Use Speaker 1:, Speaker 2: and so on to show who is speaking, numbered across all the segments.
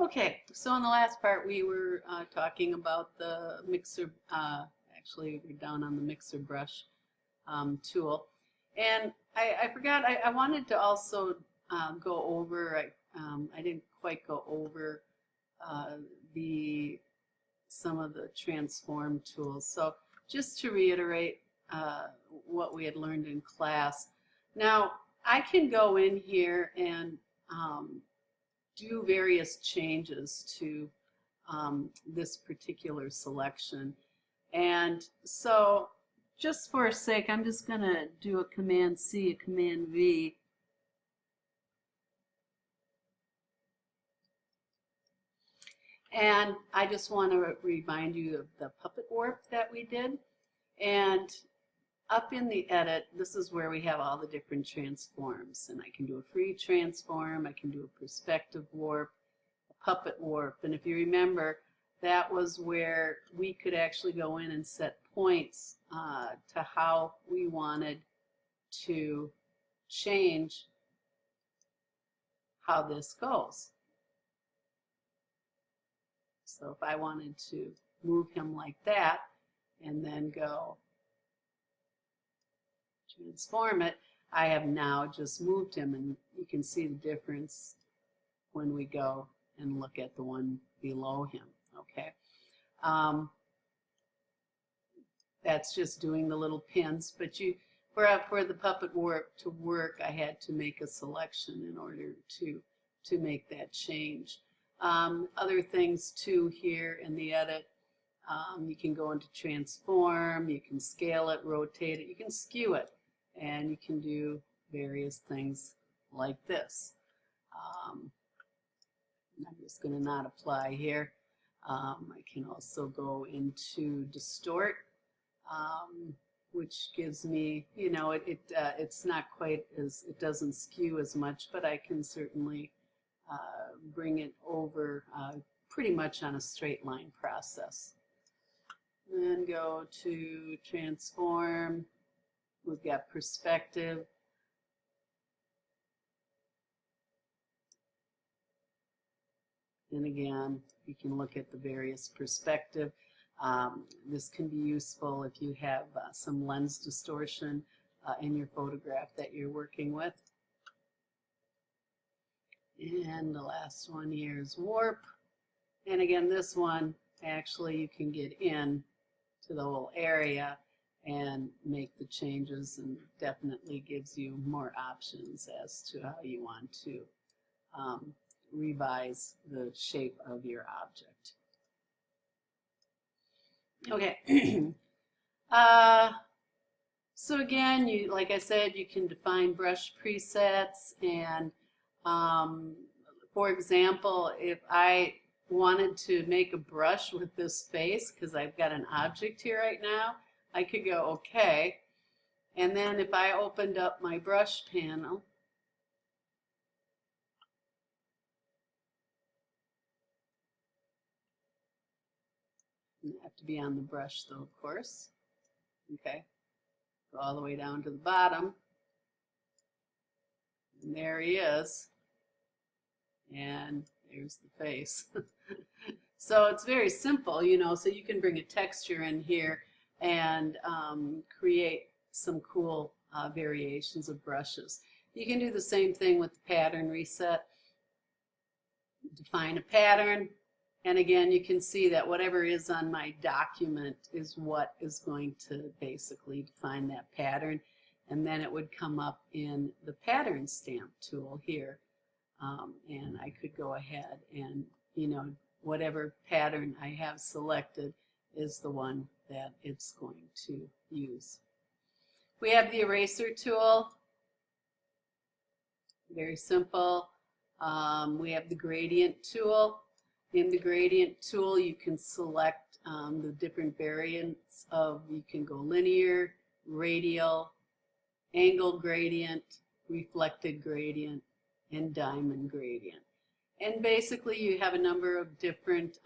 Speaker 1: Okay, so in the last part we were talking about the mixer, actually we're down on the mixer brush tool. And I forgot, I wanted to also go over, I didn't quite go over uh, the some of the transform tools. So just to reiterate what we had learned in class. Now I can go in here and um, do various changes to this particular selection. And so just for a sake, I'm just going to do a Command C, a Command V. And I just want to remind you of the puppet warp that we did. And up in the edit, this is where we have all the different transforms. And I can do a free transform, I can do a perspective warp, a puppet warp. And if you remember, that was where we could actually go in and set points to how we wanted to change how this goes. So if I wanted to move him like that and then go transform it, I have now just moved him, and you can see the difference when we go and look at the one below him. Okay, that's just doing the little pins, but for the puppet warp to work, I had to make a selection in order to make that change. Other things too here in the edit, you can go into transform, you can scale it, rotate it, you can skew it, and you can do various things like this. I'm just going to not apply here. I can also go into distort, which gives me, you know, it's not quite as, it doesn't skew as much, but I can certainly bring it over pretty much on a straight line process. Then go to transform. We've got perspective. And again, you can look at the various perspective. This can be useful if you have some lens distortion in your photograph that you're working with. And the last one here is warp. And again, this one, actually you can get in to the whole area and make the changes, and definitely gives you more options as to how you want to revise the shape of your object. Okay. So again, like I said, you can define brush presets, and for example, if I wanted to make a brush with this face, because I've got an object here right now, I could go OK, and then if I opened up my brush panel, you have to be on the brush though, of course. Okay, go all the way down to the bottom, and there he is, and there's the face. So it's very simple, you know, so you can bring a texture in here and create some cool variations of brushes. You can do the same thing with the pattern reset. Define a pattern, and again, you can see that whatever is on my document is what is going to basically define that pattern, and then it would come up in the pattern stamp tool here, and I could go ahead and, you know, whatever pattern I have selected is the one that it's going to use. We have the eraser tool, very simple. We have the gradient tool. In the gradient tool, you can select the different variants of, you can go linear, radial, angle gradient, reflected gradient, and diamond gradient. And basically you have a number of different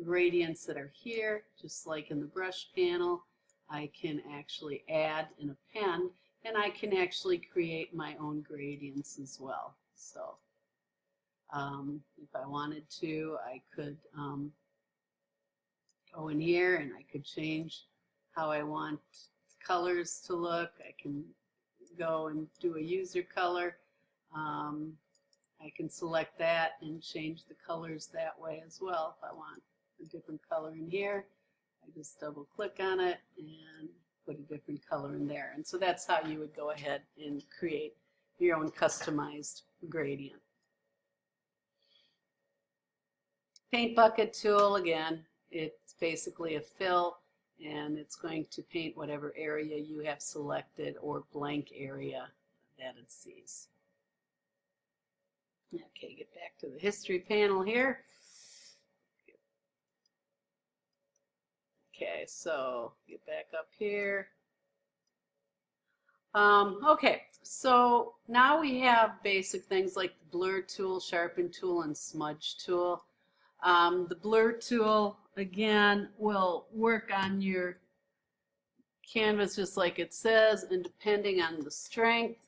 Speaker 1: gradients that are here, just like in the brush panel. I can actually add and append, and I can actually create my own gradients as well. So If I wanted to, I could go in here and I could change how I want colors to look. I can go and do a user color. I can select that and change the colors that way as well. If I want a different color in here, I just double click on it and put a different color in there. And so that's how you would go ahead and create your own customized gradient. Paint bucket tool, again, it's basically a fill, and it's going to paint whatever area you have selected or blank area that it sees. Okay, get back to the history panel here. Okay, so get back up here. Okay, so now we have basic things like the blur tool, sharpen tool, and smudge tool. The blur tool, again, will work on your canvas just like it says, and depending on the strength,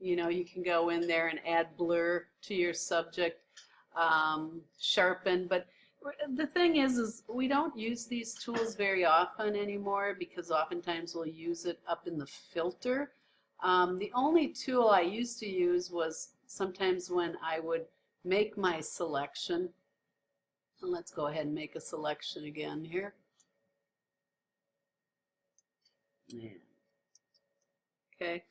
Speaker 1: you know, you can go in there and add blur to your subject, sharpen. But the thing is we don't use these tools very often anymore because oftentimes we'll use it up in the filter. The only tool I used to use was sometimes when I would make my selection. And let's go ahead and make a selection again here. Okay.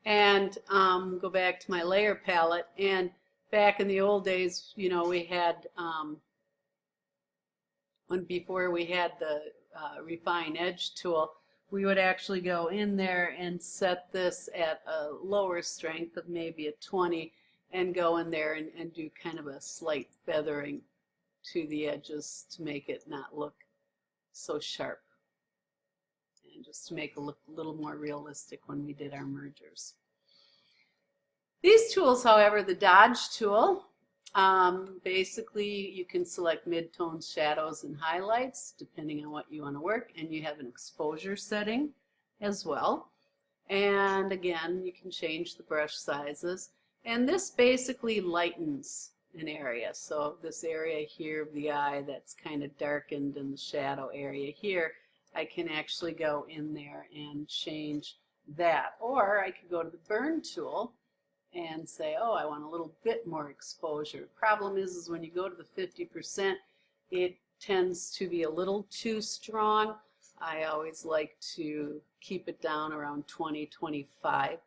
Speaker 1: And go back to my layer palette, and back in the old days, you know, we had before we had the refine edge tool, we would actually go in there and set this at a lower strength of maybe a 20 and go in there and do kind of a slight feathering to the edges to make it not look so sharp, and just to make it look a little more realistic when we did our mergers. These tools, however, the dodge tool, basically you can select mid-tones, shadows, and highlights depending on what you want to work, and you have an exposure setting as well. And again, you can change the brush sizes, and this basically lightens an area. So this area here of the eye that's kind of darkened in the shadow area here, I can actually go in there and change that. Or I could go to the burn tool and say, oh, I want a little bit more exposure. Problem is when you go to the 50%, it tends to be a little too strong. I always like to keep it down around 20, 25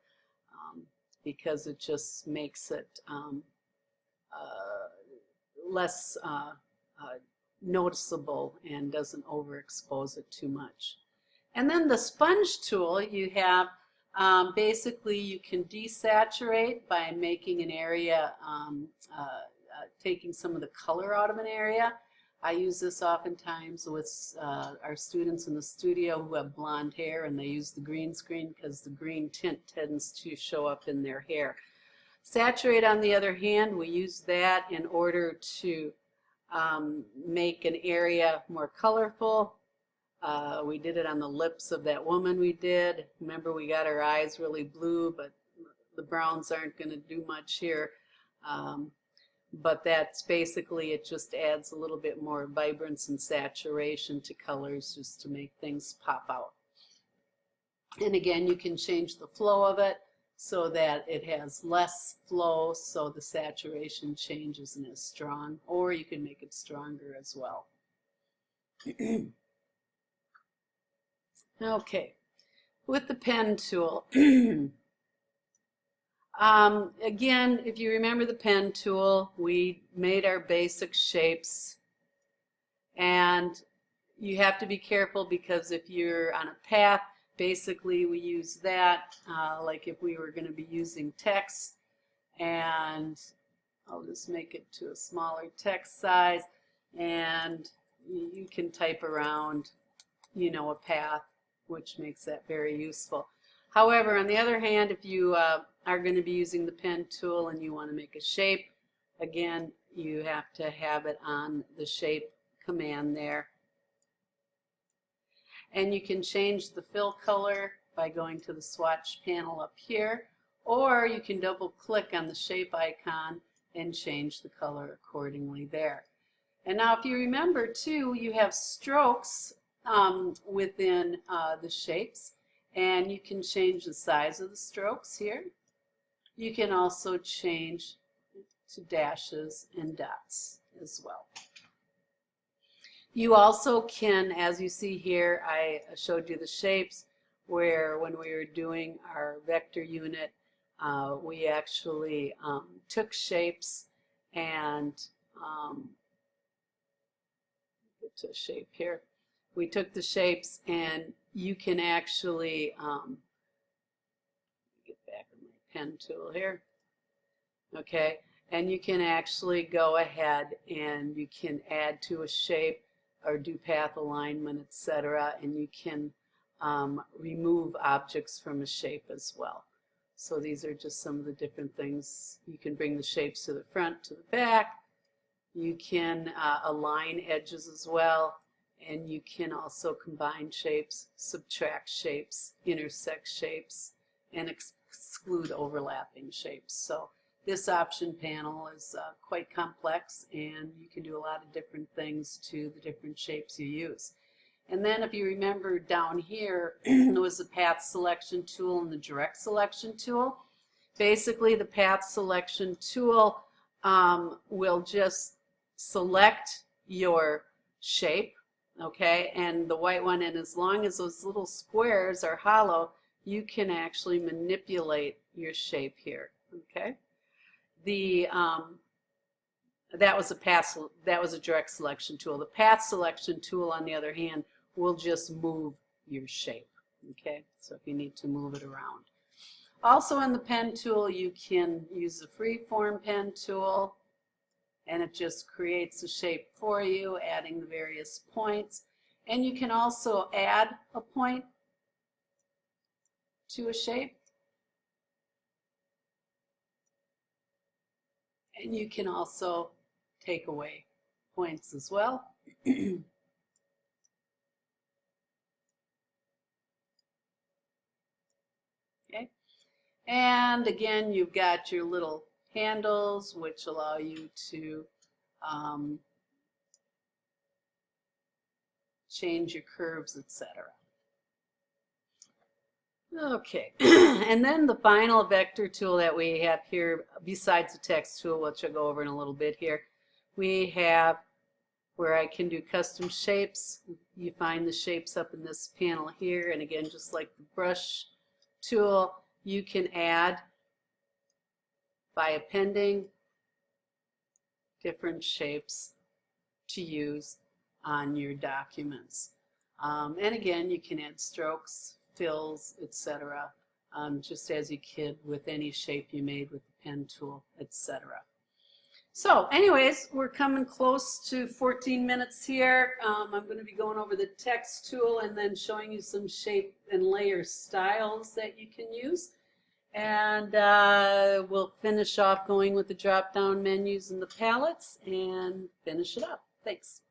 Speaker 1: because it just makes it less noticeable and doesn't overexpose it too much. And then the sponge tool, you have basically you can desaturate by making an area, taking some of the color out of an area. I use this oftentimes with our students in the studio who have blonde hair, and they use the green screen because the green tint tends to show up in their hair. Saturate, on the other hand, we use that in order to make an area more colorful. We did it on the lips of that woman we did. Remember, we got her eyes really blue, but the browns aren't going to do much here. But that's basically, it just adds a little bit more vibrance and saturation to colors just to make things pop out. And again, you can change the flow of it so that it has less flow, so the saturation change isn't as strong, or you can make it stronger as well. Okay, with the pen tool, again, if you remember the pen tool, we made our basic shapes, and you have to be careful because if you're on a path, basically we use that like if we were going to be using text, and I'll just make it to a smaller text size, and you can type around, you know, a path, which makes that very useful. However, on the other hand, if you are going to be using the pen tool and you want to make a shape, again, you have to have it on the shape command there. And you can change the fill color by going to the swatch panel up here, or you can double click on the shape icon and change the color accordingly there. And now if you remember too, you have strokes within the shapes, and you can change the size of the strokes here. You can also change to dashes and dots as well. You also can, as you see here, I showed you the shapes where when we were doing our vector unit, we actually took shapes and get to a shape here. We took the shapes, and you can actually get back on my pen tool here. Okay, and you can actually go ahead and you can add to a shape or do path alignment, etc., and you can remove objects from a shape as well. So these are just some of the different things. You can bring the shapes to the front, to the back. You can align edges as well, and you can also combine shapes, subtract shapes, intersect shapes, and exclude overlapping shapes. So this option panel is quite complex, and you can do a lot of different things to the different shapes you use. And then if you remember down here was the path selection tool and the direct selection tool. Basically the path selection tool will just select your shape, okay, and the white one, and as long as those little squares are hollow, you can actually manipulate your shape here, okay. That was a direct selection tool. The path selection tool, on the other hand, will just move your shape, okay, so if you need to move it around. Also in the pen tool, you can use the freeform pen tool, and it just creates a shape for you, adding the various points. And you can also add a point to a shape, and you can also take away points as well. Okay, and again, you've got your little handles which allow you to change your curves, etc. Okay, and then the final vector tool that we have here, besides the text tool, which I'll go over in a little bit here, we have where I can do custom shapes. You find the shapes up in this panel here, and again, just like the brush tool, you can add by appending different shapes to use on your documents. And again, you can add strokes, fills, etc., just as you could with any shape you made with the pen tool, etc. So anyways, we're coming close to 14 minutes here. I'm going to be going over the text tool and then showing you some shape and layer styles that you can use. And we'll finish off going with the drop-down menus and the palettes and finish it up. Thanks.